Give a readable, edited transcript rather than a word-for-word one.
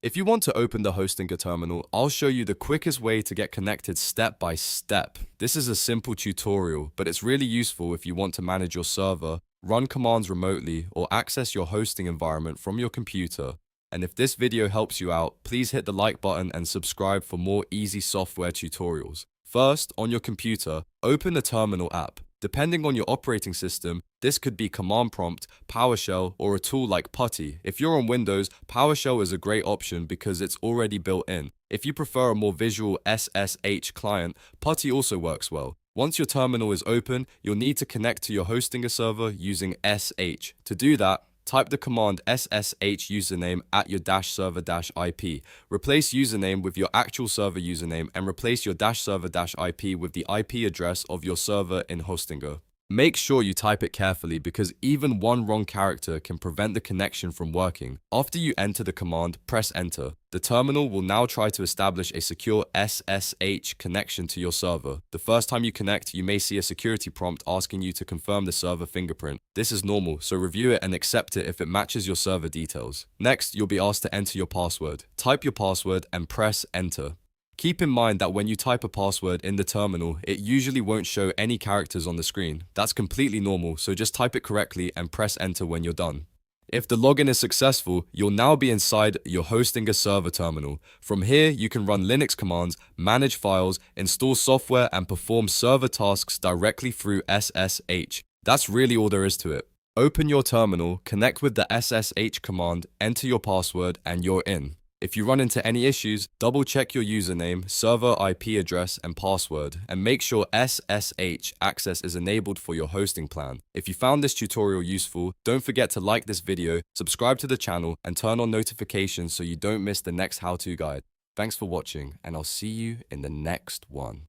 If you want to open the Hostinger terminal, I'll show you the quickest way to get connected step by step. This is a simple tutorial, but it's really useful if you want to manage your server, run commands remotely, or access your hosting environment from your computer. And if this video helps you out, please hit the like button and subscribe for more easy software tutorials. First, on your computer, open the terminal app. Depending on your operating system, this could be Command Prompt, PowerShell, or a tool like PuTTY. If you're on Windows, PowerShell is a great option because it's already built in. If you prefer a more visual SSH client, PuTTY also works well. Once your terminal is open, you'll need to connect to your Hostinger server using SH. To do that, type the command SSH username at your -server-IP. Replace username with your actual server username and replace your -server-IP with the IP address of your server in Hostinger. Make sure you type it carefully because even one wrong character can prevent the connection from working. After you enter the command, press enter. The terminal will now try to establish a secure SSH connection to your server. The first time you connect, you may see a security prompt asking you to confirm the server fingerprint. This is normal, so review it and accept it if it matches your server details. Next, you'll be asked to enter your password. Type your password and press enter. Keep in mind that when you type a password in the terminal, it usually won't show any characters on the screen. That's completely normal, so just type it correctly and press enter when you're done. If the login is successful, you'll now be inside your Hostinger server terminal. From here, you can run Linux commands, manage files, install software, and perform server tasks directly through SSH. That's really all there is to it. Open your terminal, connect with the SSH command, enter your password, and you're in. If you run into any issues, double check your username, server IP address, and password, and make sure SSH access is enabled for your hosting plan. If you found this tutorial useful, don't forget to like this video, subscribe to the channel, and turn on notifications so you don't miss the next how-to guide. Thanks for watching, and I'll see you in the next one.